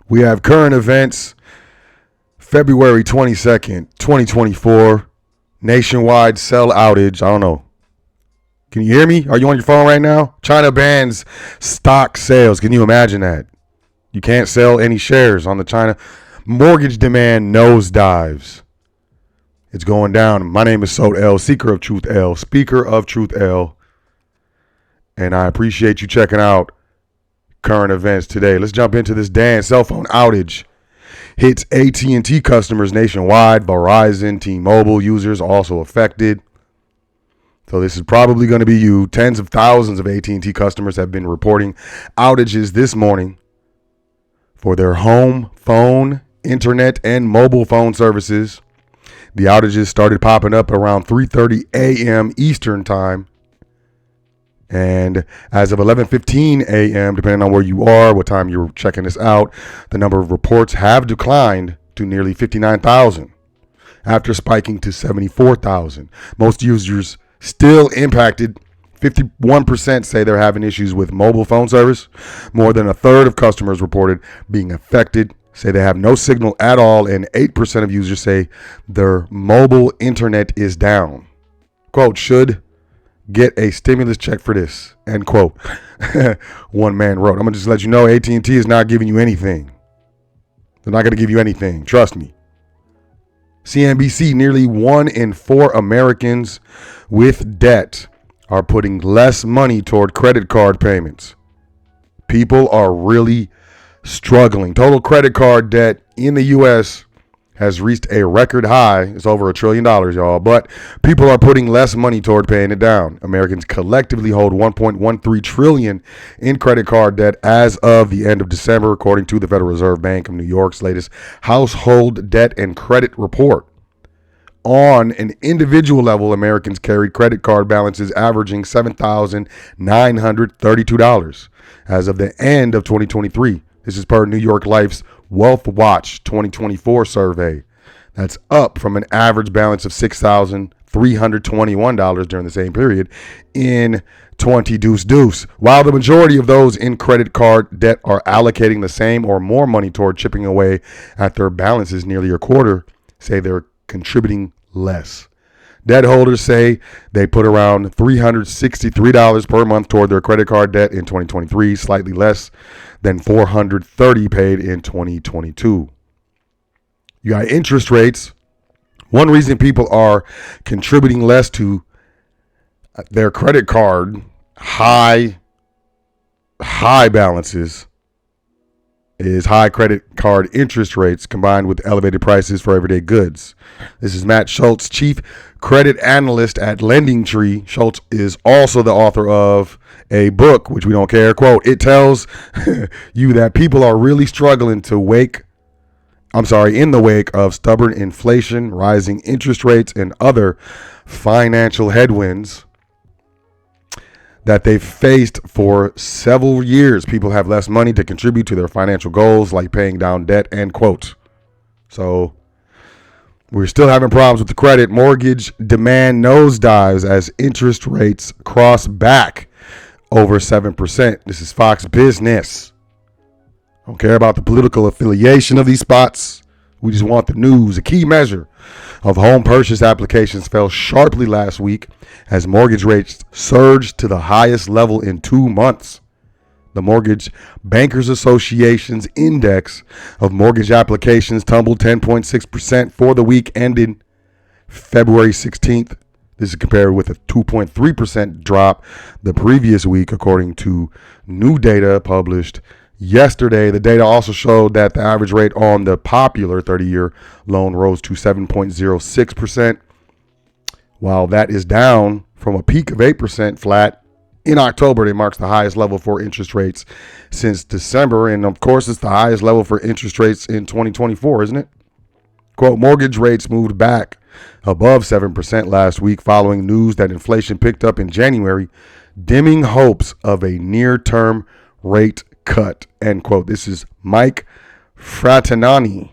We have current events, February 22nd, 2024, nationwide cell outage. I don't know. Can you hear me? Are you on your phone right now? China bans stock sales. Can you imagine that? You can't sell any shares on the China. Mortgage demand nosedives. It's going down. My name is Sot L, Seeker of Truth L, Speaker of Truth L. And I appreciate you checking out current events today. Let's jump into this dance. Cell phone outage hits AT&T customers nationwide. Verizon, T-Mobile users also affected. So this is probably going to be you. Tens of thousands of AT&T customers have been reporting outages this morning for their home, phone, internet, and mobile phone services. The outages started popping up around 3:30 a.m. Eastern time. And as of 11:15 a.m., depending on where you are, what time you're checking this out, the number of reports have declined to nearly 59,000 after spiking to 74,000. Most users still impacted. 51% say they're having issues with mobile phone service. More than a third of customers reported being affected say they have no signal at all, and 8% of users say their mobile internet is down. Quote, should get a stimulus check for this, end quote. One man wrote. I'm going to just let you know AT&T is not giving you anything. They're not going to give you anything. Trust me. CNBC, nearly 1 in 4 Americans with debt are putting less money toward credit card payments. People are really struggling. Total credit card debt in the U.S. has reached a record high. It's over $1 trillion, y'all. But people are putting less money toward paying it down. Americans collectively hold $1.13 trillion in credit card debt as of the end of December, according to the Federal Reserve Bank of New York's latest household debt and credit report. On an individual level, Americans carried credit card balances averaging $7,932 as of the end of 2023. This is per New York Life's Wealth Watch 2024 survey. That's up from an average balance of $6,321 during the same period in 2022. While the majority of those in credit card debt are allocating the same or more money toward chipping away at their balances, nearly a quarter say they're contributing less. Debt holders say they put around $363 per month toward their credit card debt in 2023, slightly less than $430 paid in 2022. You got interest rates. One reason people are contributing less to their credit card high balances is high credit card interest rates combined with elevated prices for everyday goods. This is Matt Schultz, chief credit analyst at LendingTree. Schultz is also the author of a book, which we don't care. Quote, it tells you that people are really struggling in the wake of stubborn inflation, rising interest rates, and other financial headwinds that they've faced for several years. People have less money to contribute to their financial goals, like paying down debt, end quote. So we're still having problems with the credit. Mortgage demand nosedives as interest rates cross back over 7%. This is Fox Business. Don't care about the political affiliation of these spots. We just want the news. A key measure of home purchase applications fell sharply last week as mortgage rates surged to the highest level in 2 months. The Mortgage Bankers Association's index of mortgage applications tumbled 10.6% for the week ending February 16th. This is compared with a 2.3% drop the previous week, according to new data published yesterday. The data also showed that the average rate on the popular 30-year loan rose to 7.06%, while that is down from a peak of 8% flat in October. It marks the highest level for interest rates since December, and of course, it's the highest level for interest rates in 2024, isn't it? Quote, mortgage rates moved back above 7% last week following news that inflation picked up in January, dimming hopes of a near-term rate cut, end quote. This is Mike Fratinoni.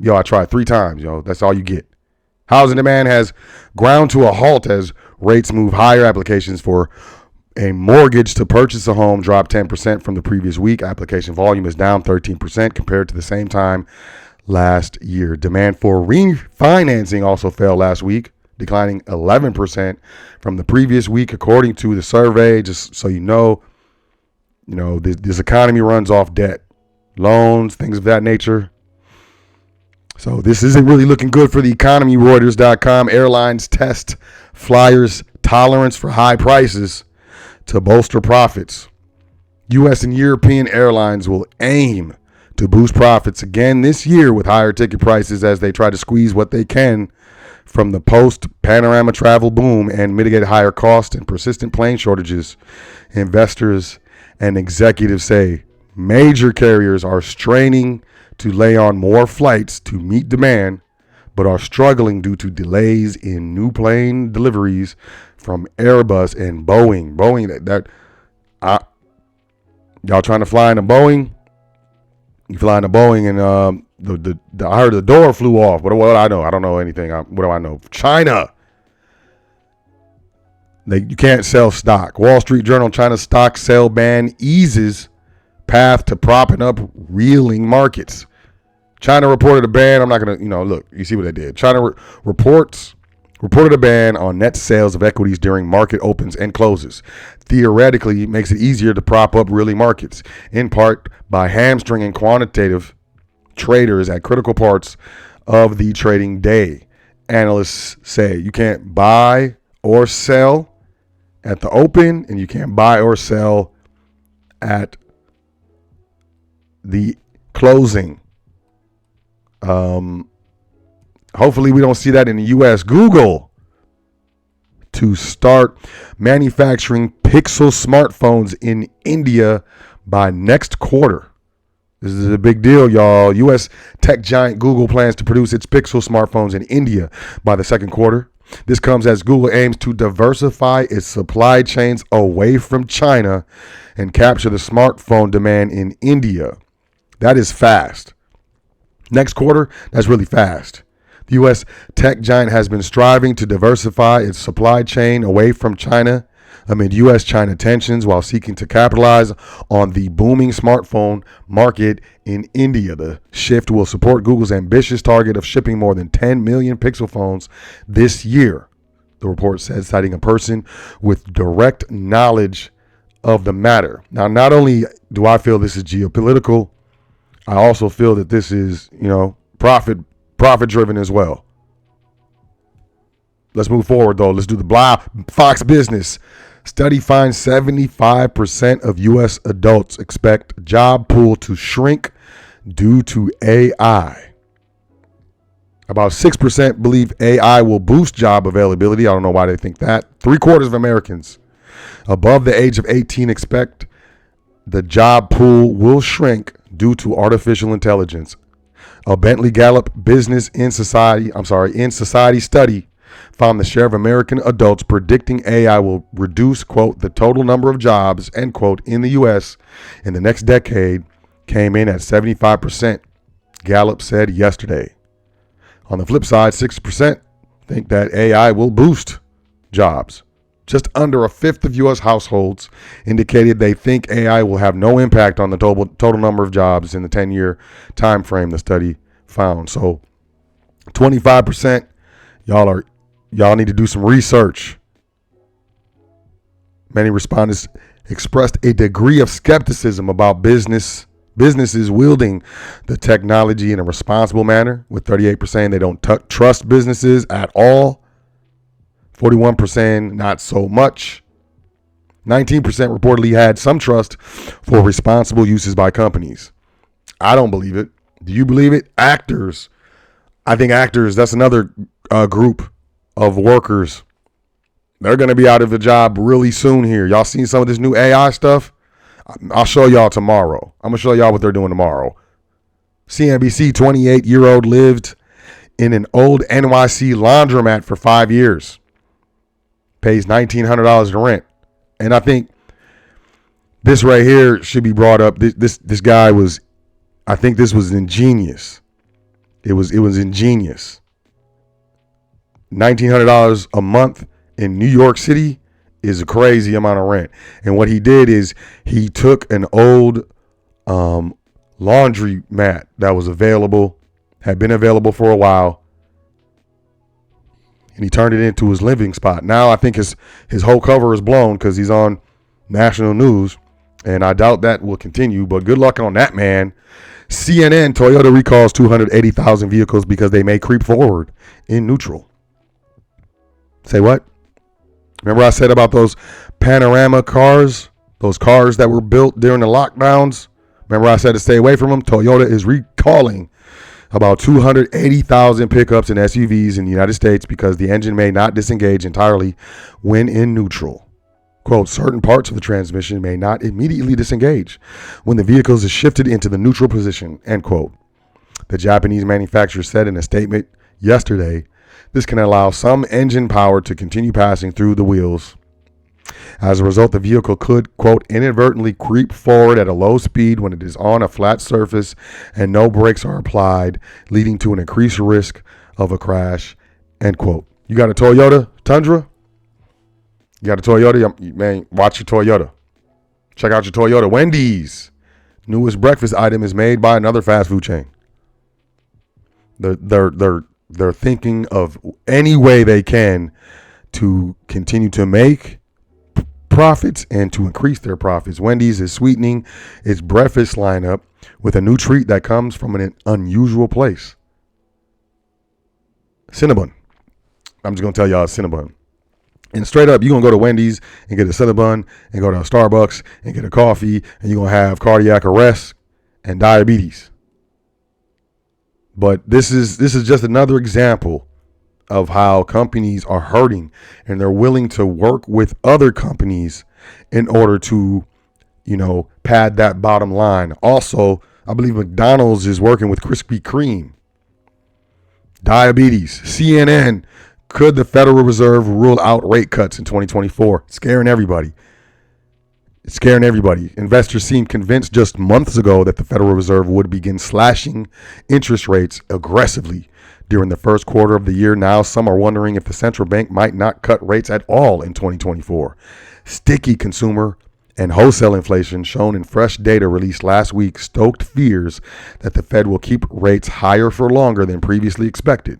Yo, I tried 3 times, yo. That's all you get. Housing demand has ground to a halt as rates move higher. Applications for A mortgage to purchase a home dropped 10% from the previous week. Application volume is down 13% compared to the same time last year. Demand for refinancing also fell last week, declining 11% from the previous week, according to the survey. Just so you know, this economy runs off debt, loans, things of that nature. So this isn't really looking good for the economy. Reuters.com. Airlines test flyers' tolerance for high prices to bolster profits. U.S. and European airlines will aim to boost profits again this year with higher ticket prices as they try to squeeze what they can from the post-panorama travel boom and mitigate higher costs and persistent plane shortages. Investors and executives say major carriers are straining to lay on more flights to meet demand, but are struggling due to delays in new plane deliveries from Airbus and Boeing. Y'all trying to fly in a Boeing? You fly in a Boeing and I heard the door flew off. What do I know? I don't know anything. What do I know? China. You can't sell stock. Wall Street Journal: China stock sale ban eases path to propping up reeling markets. China reported a ban. I'm not going to, look, you see what they did. China reported a ban on net sales of equities during market opens and closes. Theoretically, it makes it easier to prop up reeling markets, in part by hamstringing quantitative traders at critical parts of the trading day. Analysts say you can't buy or sell at the open, and you can't buy or sell at the closing. Hopefully we don't see that in the U.S. Google to start manufacturing Pixel smartphones in India by next quarter. This is a big deal, y'all. U.S. tech giant Google plans to produce its Pixel smartphones in India by the second quarter. This comes as Google aims to diversify its supply chains away from China and capture the smartphone demand in India. That is fast. Next quarter, that's really fast. The U.S. tech giant has been striving to diversify its supply chain away from China amid U.S.-China tensions while seeking to capitalize on the booming smartphone market in India. The shift will support Google's ambitious target of shipping more than 10 million Pixel phones this year, the report says, citing a person with direct knowledge of the matter. Now, not only do I feel this is geopolitical, I also feel that this is, profit driven as well. Let's move forward, though. Let's do the Fox Business. Study finds 75% of U.S. adults expect job pool to shrink due to AI. About 6% believe AI will boost job availability. I don't know why they think that. 3/4 of Americans above the age of 18 expect the job pool will shrink due to artificial intelligence. A Bentley Gallup Business in Society study found the share of American adults predicting AI will reduce, quote, the total number of jobs, end quote, in the U.S. in the next decade came in at 75%, Gallup said yesterday. On the flip side, 6% think that AI will boost jobs. Just under a fifth of U.S. households indicated they think AI will have no impact on the total number of jobs in the 10-year time frame the study found. So 25%, y'all need to do some research. Many respondents expressed a degree of skepticism about businesses wielding the technology in a responsible manner, with 38% saying they don't trust businesses at all. 41% not so much. 19% reportedly had some trust for responsible uses by companies. I don't believe it. Do you believe it? Actors. I think actors, that's another group of workers. They're going to be out of a job really soon here. Y'all seen some of this new AI stuff? I'll show y'all tomorrow. I'm going to show y'all what they're doing tomorrow. CNBC 28-year-old lived in an old NYC laundromat for 5 years. Pays $1,900 in rent. And I think this right here should be brought up. This guy was, I think this was ingenious. It was ingenious. $1,900 a month in New York City is a crazy amount of rent. And what he did is he took an old laundry mat that was available, had been available for a while, and he turned it into his living spot. Now I think his whole cover is blown because he's on national news, and I doubt that will continue. But good luck on that, man. CNN, Toyota recalls 280,000 vehicles because they may creep forward in neutral. Say what? Remember I said about those panorama cars, those cars that were built during the lockdowns? Remember I said to stay away from them? Toyota is recalling about 280,000 pickups and SUVs in the United States because the engine may not disengage entirely when in neutral. Quote, certain parts of the transmission may not immediately disengage when the vehicle is shifted into the neutral position, end quote. The Japanese manufacturer said in a statement yesterday, this can allow some engine power to continue passing through the wheels. As a result, the vehicle could, quote, inadvertently creep forward at a low speed when it is on a flat surface and no brakes are applied, leading to an increased risk of a crash, end quote. You got a Toyota Tundra? You got a Toyota? Man, watch your Toyota. Check out your Toyota. Wendy's newest breakfast item is made by another fast food chain. They're thinking of any way they can to continue to make profits and to increase their profits. Wendy's is sweetening its breakfast lineup with a new treat that comes from an unusual place. Cinnabon. I'm just going to tell y'all Cinnabon. And straight up, you're going to go to Wendy's and get a Cinnabon and go to Starbucks and get a coffee, and you're going to have cardiac arrest and diabetes. But this is just another example of how companies are hurting, and they're willing to work with other companies in order to, pad that bottom line. Also, I believe McDonald's is working with Krispy Kreme. Diabetes. CNN. Could the Federal Reserve rule out rate cuts in 2024? Scaring everybody. It's scaring everybody. Investors seemed convinced just months ago that the Federal Reserve would begin slashing interest rates aggressively during the first quarter of the year. Now some are wondering if the central bank might not cut rates at all in 2024. Sticky consumer and wholesale inflation shown in fresh data released last week stoked fears that the Fed will keep rates higher for longer than previously expected.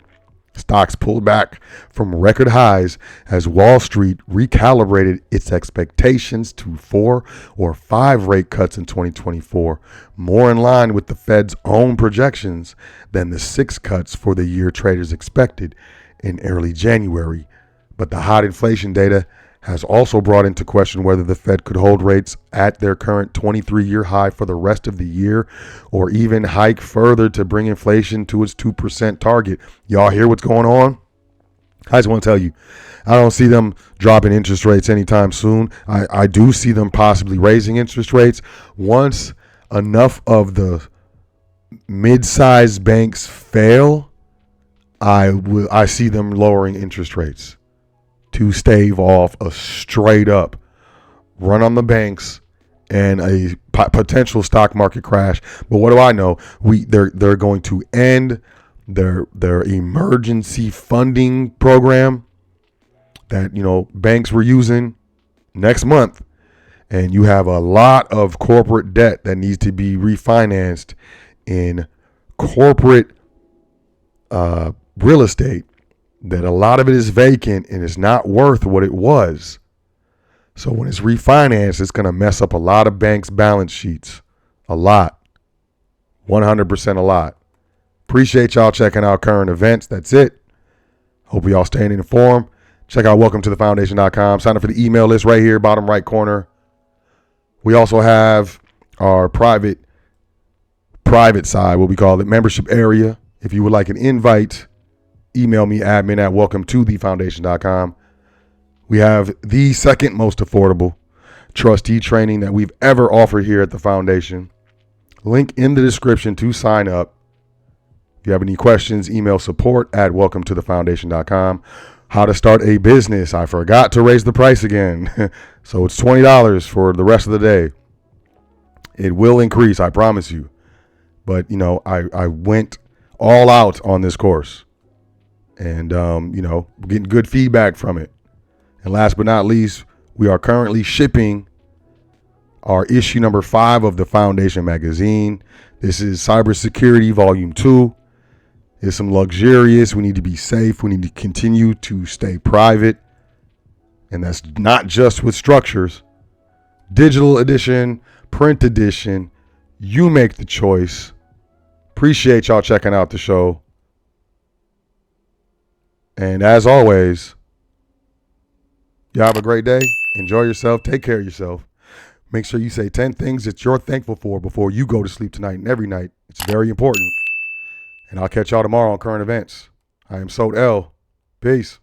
Stocks pulled back from record highs as Wall Street recalibrated its expectations to 4 or 5 rate cuts in 2024, more in line with the Fed's own projections than the 6 cuts for the year traders expected in early January. But the hot inflation data has also brought into question whether the Fed could hold rates at their current 23-year high for the rest of the year or even hike further to bring inflation to its 2% target. Y'all hear what's going on? I just want to tell you, I don't see them dropping interest rates anytime soon. I do see them possibly raising interest rates once enough of the mid-sized banks fail. I see them lowering interest rates to stave off a straight up run on the banks and a potential stock market crash. But what do I know? They're going to end their emergency funding program that banks were using next month, and you have a lot of corporate debt that needs to be refinanced in corporate real estate. That a lot of it is vacant and it's not worth what it was. So when it's refinanced, it's going to mess up a lot of banks' balance sheets. A lot. 100% a lot. Appreciate y'all checking out current events. That's it. Hope y'all staying informed. Check out welcometothefoundation.com. Sign up for the email list right here, bottom right corner. We also have our private side, what we call the membership area. If you would like an invite, email me, admin at welcometothefoundation.com. We have the second most affordable trustee training that we've ever offered here at the foundation. Link in the description to sign up. If you have any questions, email support at welcometothefoundation.com. How to start a business. I forgot to raise the price again. So it's $20 for the rest of the day. It will increase, I promise you. But, I went all out on this course. And, getting good feedback from it. And last but not least, We are currently shipping our issue number 5 of the Foundation magazine. This is Cybersecurity Volume 2. It's some luxurious. We need to be safe. We need to continue to stay private. And that's not just with structures. Digital edition, print edition. You make the choice. Appreciate y'all checking out the show. And as always, y'all have a great day. Enjoy yourself. Take care of yourself. Make sure you say 10 things that you're thankful for before you go to sleep tonight and every night. It's very important. And I'll catch y'all tomorrow on Current Events. I am Sot L. Peace.